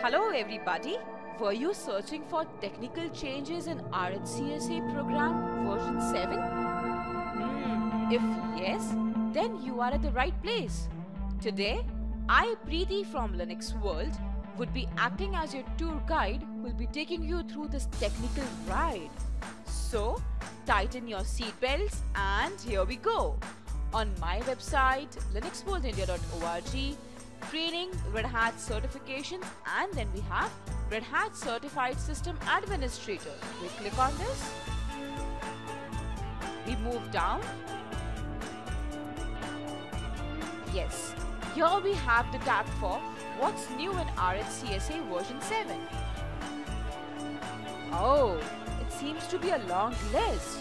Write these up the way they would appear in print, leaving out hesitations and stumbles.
Hello everybody. Were you searching for technical changes in RHCSA program version 7? If yes, then you are at the right place. Today, I, Preeti from Linux World, would be acting as your tour guide who will be taking you through this technical ride. So, tighten your seatbelts and here we go. On my website, linuxworldindia.org, training, Red Hat certifications, and then we have Red Hat Certified System Administrator. We click on this. We move down. Yes, here we have the tab for what's new in RHCSA version 7. Oh, it seems to be a long list.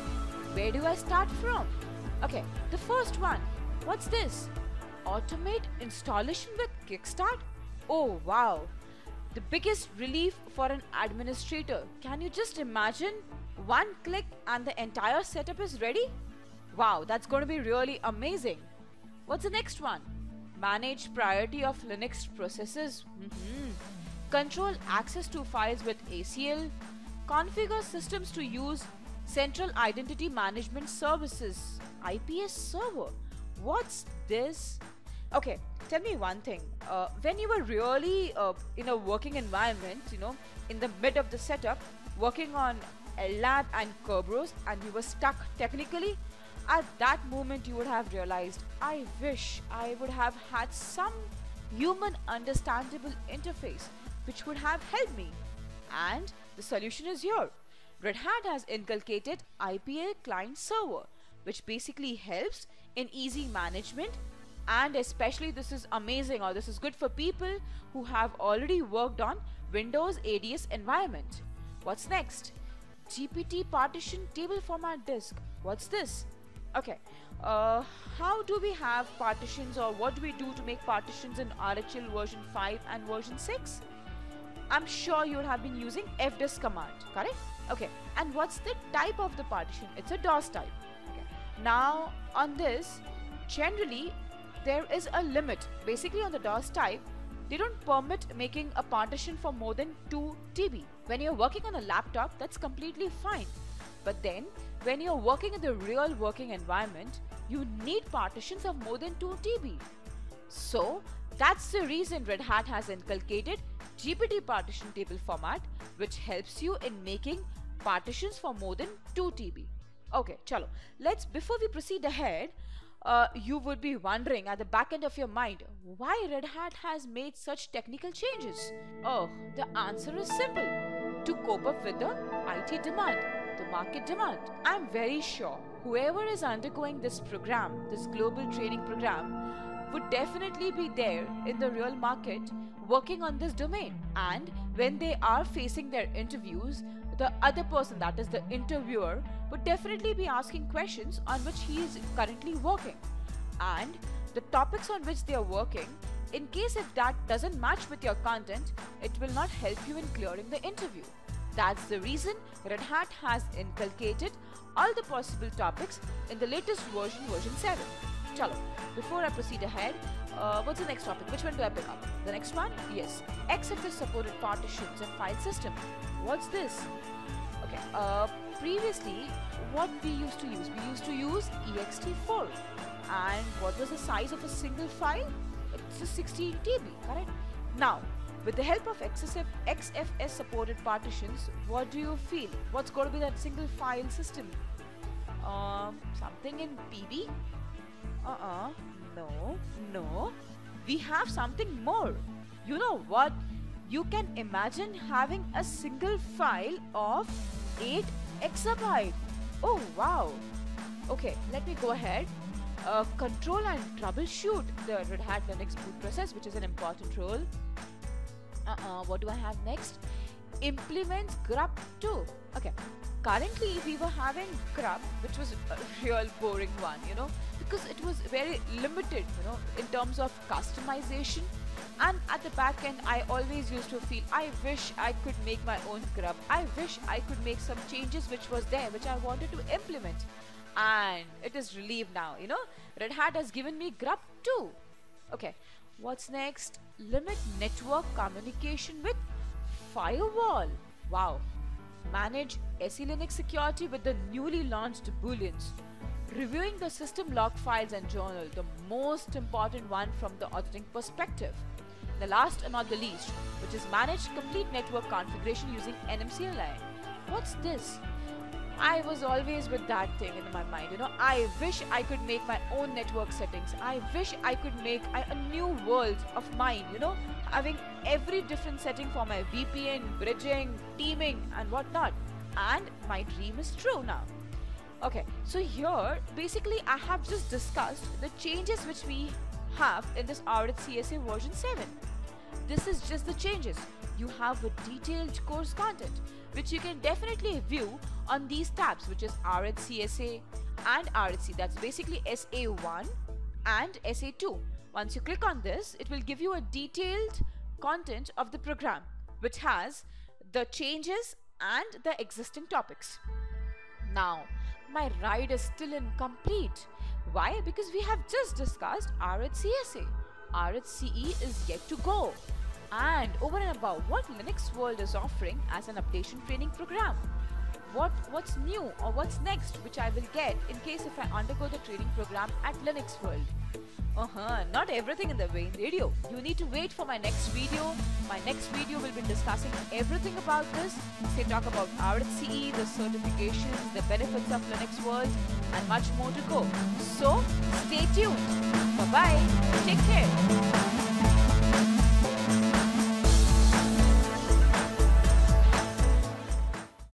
Where do I start from? Okay, the first one. What's this? Automate installation with Kickstart? Oh wow, the biggest relief for an administrator. Can you just imagine? One click and the entire setup is ready? Wow, that's going to be really amazing. What's the next one? Manage priority of Linux processes. Control access to files with ACL. Configure systems to use Central Identity Management Services, IPS server. What's this? Okay, tell me one thing. When you were really in a working environment, in the mid of the setup, working on LLab and Kerberos, and you were stuck technically, at that moment you would have realized, I wish I would have had some human understandable interface which would have helped me. And the solution is here. Red Hat has inculcated IPL client server, which basically helps in easy management, and especially this is amazing, or this is good for people who have already worked on Windows ADS environment. What's next? GPT partition table format disk. What's this? Okay, how do we have partitions, or what do we do to make partitions in RHL version 5 and version 6? I'm sure you would have been using fdisk command, correct? Okay, and what's the type of the partition? It's a DOS type. Okay. Now on this, generally there is a limit. Basically on the DOS type, they don't permit making a partition for more than 2 TB. When you're working on a laptop, that's completely fine. But then, when you're working in the real working environment, you need partitions of more than 2 TB. So, that's the reason Red Hat has inculcated GPT partition table format, which helps you in making partitions for more than 2 TB. Okay, chalo. Before we proceed ahead, you would be wondering at the back end of your mind, why Red Hat has made such technical changes? Oh, the answer is simple. To cope up with the IT demand, the market demand. I'm very sure whoever is undergoing this program, this global training program, would definitely be there in the real market working on this domain. And when they are facing their interviews, the other person, that is the interviewer, would definitely be asking questions on which he is currently working. And the topics on which they are working, in case if that doesn't match with your content, it will not help you in clearing the interview. That's the reason Red Hat has inculcated all the possible topics in the latest version, version 7. Chalo, before I proceed ahead, what's the next topic? Which one do I pick up? The next one? Yes, XFS supported partitions and file system. What's this? Okay, previously what we used to use ext4, and what was the size of a single file? It's a 16 TB, correct? Now, with the help of XFS supported partitions, what do you feel? What's going to be that single file system? Something in PB? No. We have something more. You know what? You can imagine having a single file of 8 exabyte. Oh wow. Okay, let me go ahead. Control and troubleshoot the Red Hat Linux boot process, which is an important role. What do I have next? Implements grub 2. Okay, currently we were having grub, which was a real boring one, because it was very limited, in terms of customization. And at the back end, I always used to feel, I wish I could make my own grub. I wish I could make some changes which was there, which I wanted to implement. And it is relieved now, Red Hat has given me grub 2. Okay, What's next? Limit network communication with Firewall. Wow. Manage SE Linux security with the newly launched booleans. Reviewing the system log files and journal, the most important one from the auditing perspective. The last and not the least, which is manage complete network configuration using nmcli. What's this? I was always with that thing in my mind, I wish I could make my own network settings. I wish I could make a new world of mine, having every different setting for my VPN, bridging, teaming and whatnot. And my dream is true now. Okay, so here basically I have just discussed the changes which we have in this RHCSA version 7. This is just the changes. You have a detailed course content which you can definitely view on these tabs, which is RHCSA and RHC. That's basically SA1 and SA2. Once you click on this, it will give you a detailed content of the program which has the changes and the existing topics. Now, my ride is still incomplete. Why? Because we have just discussed RHCSA. RHCE is yet to go. And over and above what Linux World is offering as an updation training program. What's new or what's next which I will get in case if I undergo the training program at Linux World. Not everything in the main video. You need to wait for my next video. My next video will be discussing everything about this. Say talk about RHCE, the certifications, the benefits of Linux World and much more to go. So stay tuned. Bye bye. Take care.